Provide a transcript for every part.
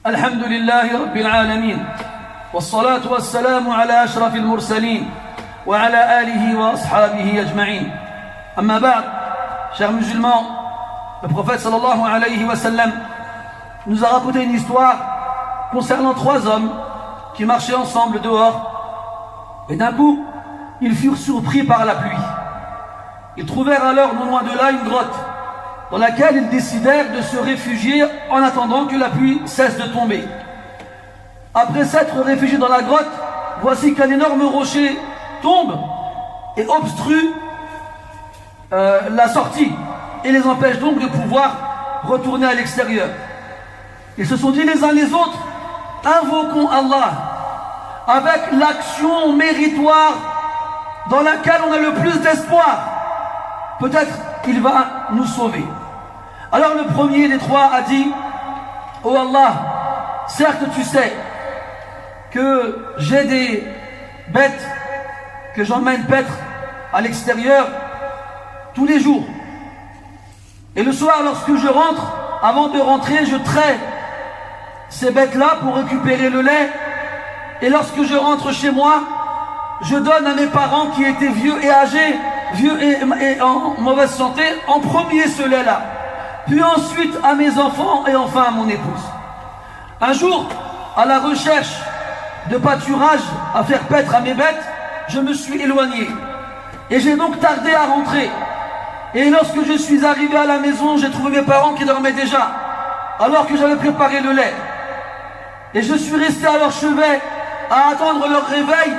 الحمد لله رب العالمين والصلاة والسلام على أشرف المرسلين وعلى آله وأصحابه أجمعين. أما بعد, chers musulmans, le prophète sallallahu alayhi wa sallam nous a raconté une histoire concernant trois hommes qui marchaient ensemble dehors, et d'un coup ils furent surpris par la pluie. Ils trouvèrent alors non loin de là une grotte dans laquelle ils décidèrent de se réfugier en attendant que la pluie cesse de tomber. Après s'être réfugiés dans la grotte, voici qu'un énorme rocher tombe et obstrue la sortie et les empêche donc de pouvoir retourner à l'extérieur. Ils se sont dit les uns les autres, invoquons Allah avec l'action méritoire dans laquelle on a le plus d'espoir. Peut-être qu'il va nous sauver. Alors le premier des trois a dit, oh Allah, certes tu sais que j'ai des bêtes que j'emmène paître à l'extérieur tous les jours. Et le soir, lorsque je rentre, avant de rentrer, je trais ces bêtes-là pour récupérer le lait. Et lorsque je rentre chez moi, je donne à mes parents qui étaient vieux et âgés, vieux et en mauvaise santé, en premier ce lait-là. Puis ensuite à mes enfants et enfin à mon épouse. Un jour, à la recherche de pâturage à faire paître à mes bêtes, je me suis éloigné. Et j'ai donc tardé à rentrer. Et lorsque je suis arrivé à la maison, j'ai trouvé mes parents qui dormaient déjà, alors que j'avais préparé le lait. Et je suis resté à leur chevet à attendre leur réveil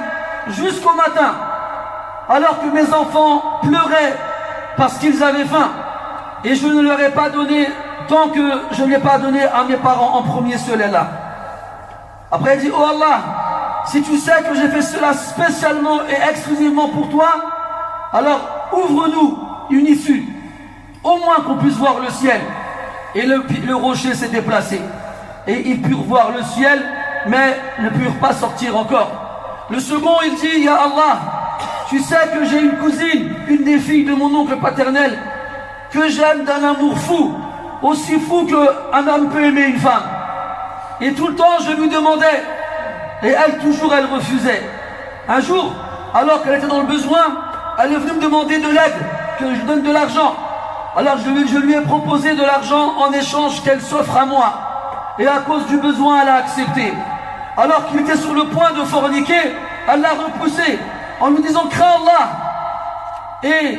jusqu'au matin, alors que mes enfants pleuraient parce qu'ils avaient faim. Et je ne leur ai pas donné, tant que je n'ai pas donné à mes parents en premier ce lait-là. Après il dit, oh Allah, si tu sais que j'ai fait cela spécialement et exclusivement pour toi, alors ouvre-nous une issue, au moins qu'on puisse voir le ciel. Et le rocher s'est déplacé. Et ils purent voir le ciel, mais ne purent pas sortir encore. Le second, il dit, Ya Allah, tu sais que j'ai une cousine, une des filles de mon oncle paternel, que j'aime d'un amour fou, aussi fou qu'un homme peut aimer une femme. Et tout le temps, je lui demandais, et elle, toujours, elle refusait. Un jour, alors qu'elle était dans le besoin, elle est venue me demander de l'aide, que je donne de l'argent. Alors je lui ai proposé de l'argent en échange qu'elle s'offre à moi. Et à cause du besoin, elle a accepté. Alors qu'il était sur le point de forniquer, elle l'a repoussé en lui disant, crains Allah et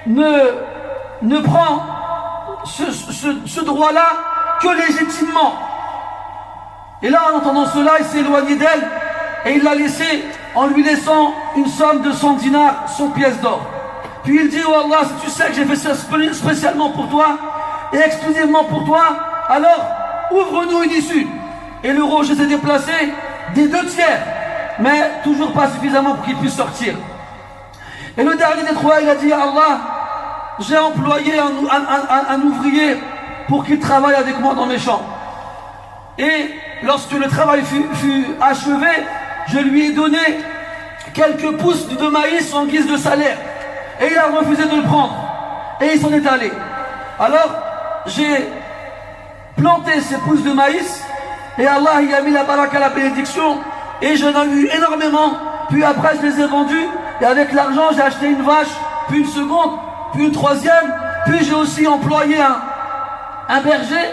ne prends ce droit-là que légitimement. Et là, en entendant cela, il s'est éloigné d'elle et il l'a laissé en lui laissant une somme de 100 dinars, 100 pièces d'or. Puis il dit, oh Allah, si tu sais que j'ai fait ça spécialement pour toi et exclusivement pour toi, alors ouvre-nous une issue. Et le rocher s'est déplacé des 2 tiers, mais toujours pas suffisamment pour qu'il puisse sortir. Et le dernier des trois, il a dit, Allah, j'ai employé un ouvrier pour qu'il travaille avec moi dans mes champs. Et lorsque le travail fut achevé, je lui ai donné quelques pousses de maïs en guise de salaire. Et il a refusé de le prendre. Et il s'en est allé. Alors, j'ai planté ces pousses de maïs. Et Allah y a mis la baraka, la bénédiction. Et j'en ai eu énormément. Puis après, je les ai vendus. Et avec l'argent, j'ai acheté une vache. Puis une seconde. Puis une troisième. Puis j'ai aussi employé un berger.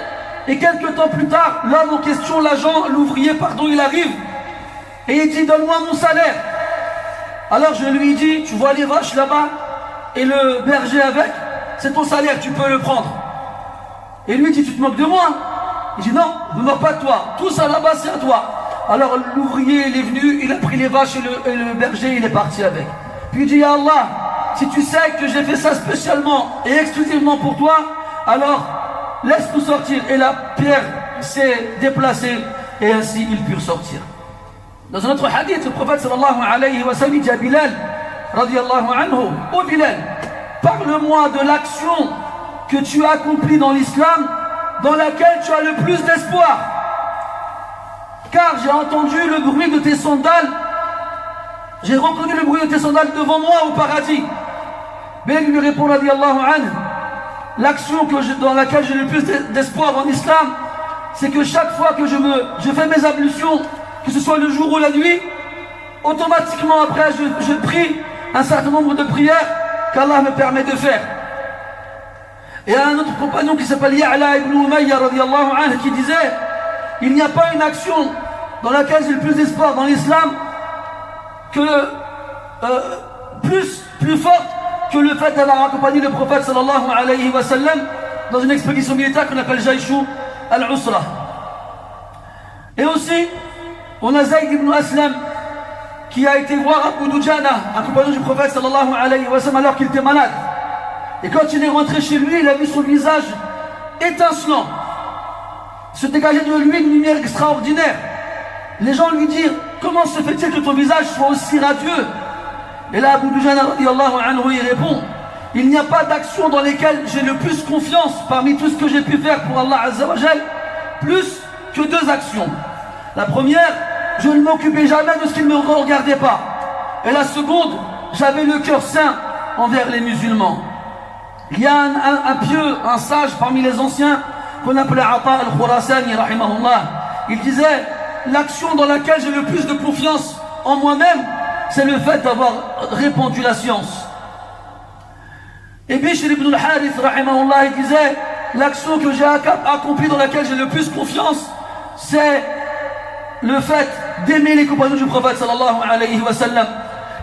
Et quelques temps plus tard, l'homme en question, l'ouvrier, il arrive. Et il dit, donne-moi mon salaire. Alors je lui ai dit, tu vois les vaches là-bas et le berger avec, c'est ton salaire, tu peux le prendre. Et lui dit, tu te moques de moi? Il dit, non, je ne me moque pas de toi, tout ça là-bas c'est à toi. Alors l'ouvrier il est venu, il a pris les vaches et le berger il est parti avec. Puis il dit, ya Allah, si tu sais que j'ai fait ça spécialement et exclusivement pour toi, alors laisse-nous sortir. Et la pierre s'est déplacée et ainsi ils purent sortir. Dans un autre hadith, le prophète sallallahu alayhi wa sallam dit à Bilal, radiyallahu anhu, oh Bilal, parle-moi de l'action que tu as accomplie dans l'islam, dans laquelle tu as le plus d'espoir. Car j'ai entendu le bruit de tes sandales, j'ai reconnu le bruit de tes sandales devant moi au paradis. Mais il lui répond, radiyallahu anhu, l'action dans laquelle j'ai le plus d'espoir en islam, c'est que chaque fois que je fais mes ablutions, que ce soit le jour ou la nuit, automatiquement après je prie un certain nombre de prières qu'Allah me permet de faire. Et un autre compagnon qui s'appelle Ya'la ibn Umayya radiyallahu anhu qui disait: il n'y a pas une action dans laquelle j'ai le plus d'espoir dans l'islam que plus forte que le fait d'avoir accompagné le prophète sallallahu alayhi wa sallam dans une expédition militaire qu'on appelle Jayshu al-Usra. Et aussi, on a Zayd ibn Aslam qui a été voir Abu Dujana, un compagnon du prophète sallallahu alayhi wa sallam, alors qu'il était malade. Et quand il est rentré chez lui, il a vu son visage étincelant, se dégager de lui une lumière extraordinaire. Les gens lui dirent: comment se fait-il que ton visage soit aussi radieux? Et là, Abu Dujana radiyallahu anhu, il répond: il n'y a pas d'action dans lesquelles j'ai le plus confiance parmi tout ce que j'ai pu faire pour Allah Azza wa Jal, plus que deux actions. La première, je ne m'occupais jamais de ce qui ne me regardait pas. Et la seconde, j'avais le cœur saint envers les musulmans. Il y a un pieux, un sage parmi les anciens qu'on appelait Ata al-Khurasani rahimahullah. Il disait: l'action dans laquelle j'ai le plus de confiance en moi-même, c'est le fait d'avoir répandu la science. Et Bishr ibn al-Harith rahimahullah, il disait: l'action que j'ai accomplie dans laquelle j'ai le plus confiance, c'est le fait d'aimer les compagnons du prophète sallallahu alayhi wa sallam.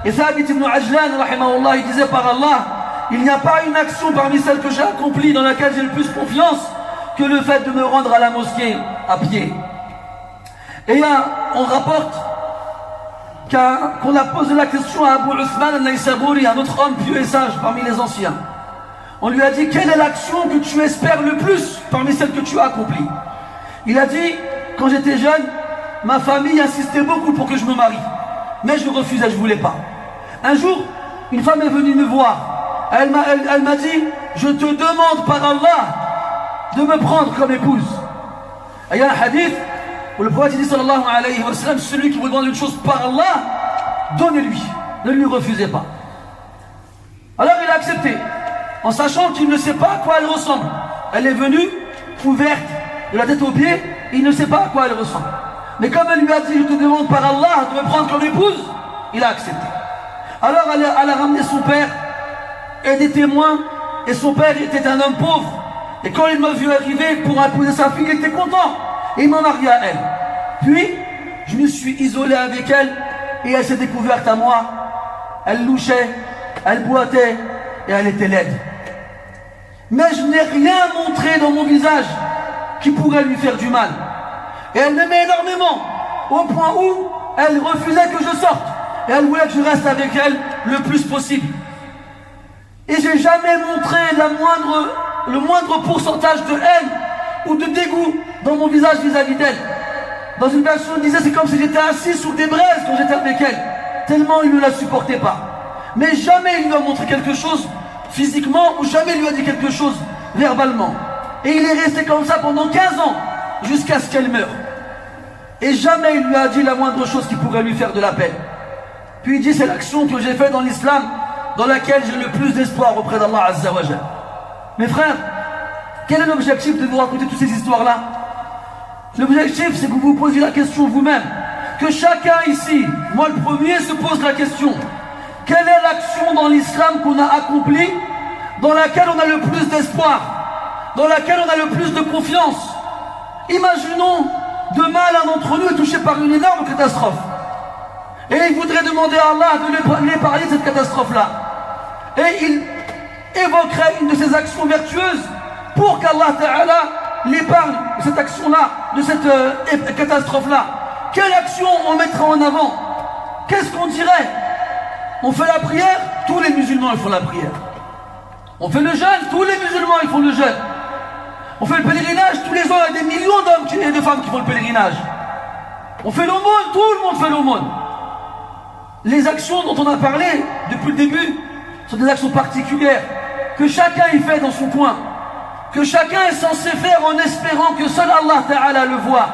Et Thabit ibn Ajlan rahimahullah, il disait: par Allah, il n'y a pas une action parmi celles que j'ai accomplies dans laquelle j'ai le plus confiance que le fait de me rendre à la mosquée à pied. Et là, on rapporte qu'on a posé la question à Abu Uthman al-Naysaburi, un autre homme pieux et sage parmi les anciens. On lui a dit: quelle est l'action que tu espères le plus parmi celles que tu as accomplies? Il a dit: quand j'étais jeune, ma famille insistait beaucoup pour que je me marie, mais je refusais, je ne voulais pas. Un jour, une femme est venue me voir. Elle m'a dit: je te demande par Allah de me prendre comme épouse. Et il y a un hadith où le prophète dit sallallahu alayhi wa sallam: celui qui vous demande une chose par Allah, donnez-lui, ne lui refusez pas. Alors il a accepté, en sachant qu'il ne sait pas à quoi elle ressemble. Elle est venue ouverte de la tête aux pieds, il ne sait pas à quoi elle ressemble. Mais comme elle lui a dit: je te demande par Allah de me prendre comme épouse, il a accepté. Alors elle a ramené son père et des témoins, et son père était un homme pauvre. Et quand il m'a vu arriver pour épouser sa fille, il était content. Et il m'a marié à elle. Puis, je me suis isolé avec elle, et elle s'est découverte à moi. Elle louchait, elle boitait, et elle était laide. Mais je n'ai rien montré dans mon visage qui pourrait lui faire du mal. Et elle m'aimait énormément, au point où elle refusait que je sorte. Et elle voulait que je reste avec elle le plus possible. Et j'ai jamais montré le moindre pourcentage de haine ou de dégoût dans mon visage vis-à-vis d'elle. Dans une version, on disait: c'est comme si j'étais assis sur des braises quand j'étais avec elle, tellement il ne la supportait pas. Mais jamais il lui a montré quelque chose physiquement, ou jamais il lui a dit quelque chose verbalement. Et il est resté comme ça pendant 15 ans, jusqu'à ce qu'elle meure. Et jamais il lui a dit la moindre chose qui pourrait lui faire de la peine. Puis il dit: c'est l'action que j'ai faite dans l'islam dans laquelle j'ai le plus d'espoir auprès d'Allah Azza wa Jal. Mes frères, quel est l'objectif de vous raconter toutes ces histoires-là? L'objectif, c'est que vous vous posiez la question vous-même. Que chacun ici, moi le premier, se pose la question: quelle est l'action dans l'islam qu'on a accomplie, dans laquelle on a le plus d'espoir, dans laquelle on a le plus de confiance? Imaginons, demain l'un d'entre nous est touché par une énorme catastrophe. Et il voudrait demander à Allah de lui épargner cette catastrophe-là. Et il évoquerait une de ses actions vertueuses pour qu'Allah Ta'ala l'épargne de cette action-là, de cette catastrophe-là. Quelle action on mettra en avant? Qu'est-ce qu'on dirait? On fait la prière, tous les musulmans ils font la prière. On fait le jeûne, tous les musulmans ils font le jeûne. On fait le pèlerinage, tous les ans il y a des millions d'hommes et de femmes qui font le pèlerinage. On fait l'aumône, tout le monde fait l'aumône. Les actions dont on a parlé depuis le début sont des actions particulières que chacun y fait dans son coin, que chacun est censé faire en espérant que seul Allah Ta'ala le voit.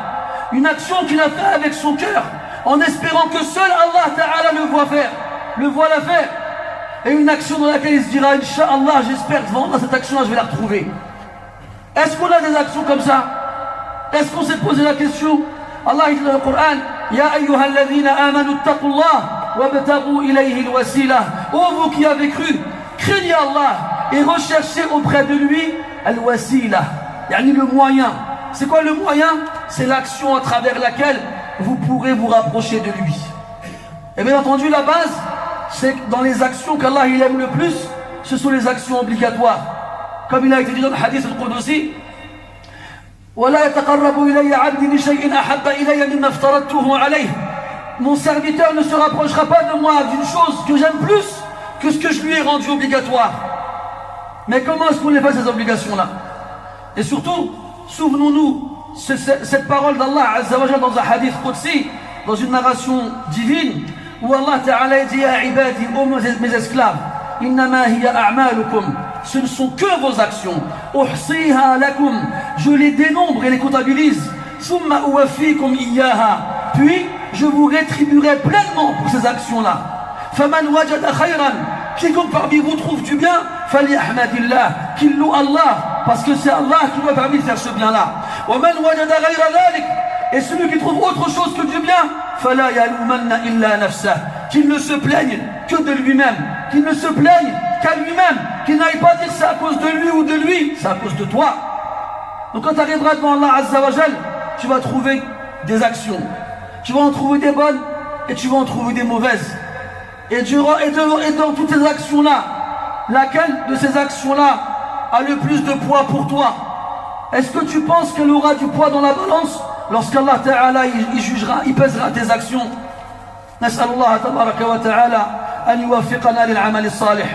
Une action qu'il a fait avec son cœur, en espérant que seul Allah Ta'ala le voit la faire. Et une action dans laquelle il se dira: Inch'Allah, j'espère que devant Allah, cette action-là, je vais la retrouver. Est-ce qu'on a des actions comme ça? Est-ce qu'on s'est posé la question? Allah dit dans le Coran, Ya ayyuhalladhina amanu attaqullah wabtaghu ilayhi alwasila. Ô vous qui avez cru, craignez Allah et recherchez auprès de lui al-wasila, yani le moyen. C'est quoi le moyen? C'est l'action à travers laquelle vous pourrez vous rapprocher de lui. Et bien entendu, la base, c'est que dans les actions qu'Allah il aime le plus, ce sont les actions obligatoires. Comme il a été dit dans le hadith al-Qudusi, وَلَا يَتَقَرَّبُ إِلَيَّ عَبْدِي بِشَيْءٍ أَحَبَّ إِلَيَّ مِمَّا افْتَرَضْتُهُ عَلَيْهِ. Mon serviteur ne se rapprochera pas de moi d'une chose que j'aime plus que ce que je lui ai rendu obligatoire. Mais comment est-ce qu'on les fait ces obligations-là? Et surtout, souvenons-nous, cette parole d'Allah Azza wa Jalla dans un hadith Qudsi, dans une narration divine, où Allah Ta'ala dit à ibadi, ô mes esclaves, innama hiya a'malukum, ce ne sont que vos actions. Uhsiha lakum, je les dénombre et les comptabilise. Thumma uwaffikum iyyaha, puis je vous rétribuerai pleinement pour ces actions-là. Faman wajada khayran, quiconque parmi vous trouve du bien, falyahmadillah, qu'il loue Allah, parce que c'est Allah qui lui a permis de faire ce bien-là. Wa man wajada ghayra dhalik, et celui qui trouve autre chose que du bien, fala yalumanna illa nafsah, qu'il ne se plaigne que de lui-même, qu'il ne se plaigne qu'à lui-même, qu'il n'aille pas dire c'est à cause de lui ou de lui, c'est à cause de toi. Donc quand tu arriveras devant Allah Azza wa Jal, tu vas trouver des actions, tu vas en trouver des bonnes et tu vas en trouver des mauvaises. Et dans toutes ces actions-là, laquelle de ces actions-là a le plus de poids pour toi? Est-ce que tu penses qu'elle aura du poids dans la balance lorsqu'Allah Ta'ala il jugera, il pèsera tes actions? نسأل الله تبارك وتعالى أن يوفقنا للعمل الصالح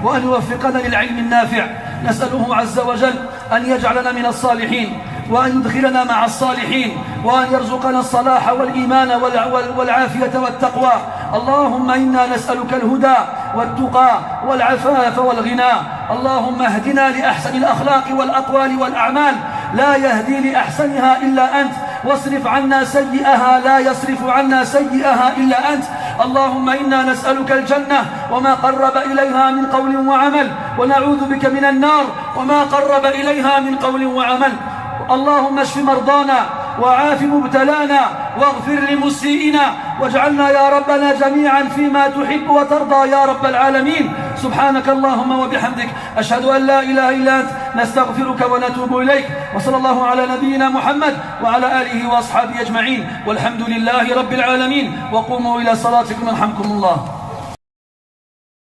وأن يوفقنا للعلم النافع. نسأله عز وجل أن يجعلنا من الصالحين وأن يدخلنا مع الصالحين وأن يرزقنا الصلاح والإيمان والعافية والتقوى. اللهم إنا نسألك الهدى والتقى والعفاف والغنى. اللهم اهدنا لأحسن الأخلاق والأقوال والأعمال، لا يهدي لأحسنها إلا أنت، واصرف عنا سيئها لا يصرف عنا سيئها إلا أنت. اللهم إنا نسألك الجنة وما قرب إليها من قول وعمل، ونعوذ بك من النار وما قرب إليها من قول وعمل. اللهم اشف مرضانا وعاف مبتلانا واغفر لمسيئنا، واجعلنا يا ربنا جميعا فيما تحب وترضى يا رب العالمين. سبحانك اللهم وبحمدك، أشهد أن لا إله إلا أنت، نستغفرك ونتوب إليك. وصلى الله على نبينا محمد وعلى آله وأصحابه أجمعين، والحمد لله رب العالمين. وقوموا إلى صلاتكم يرحمكم الله.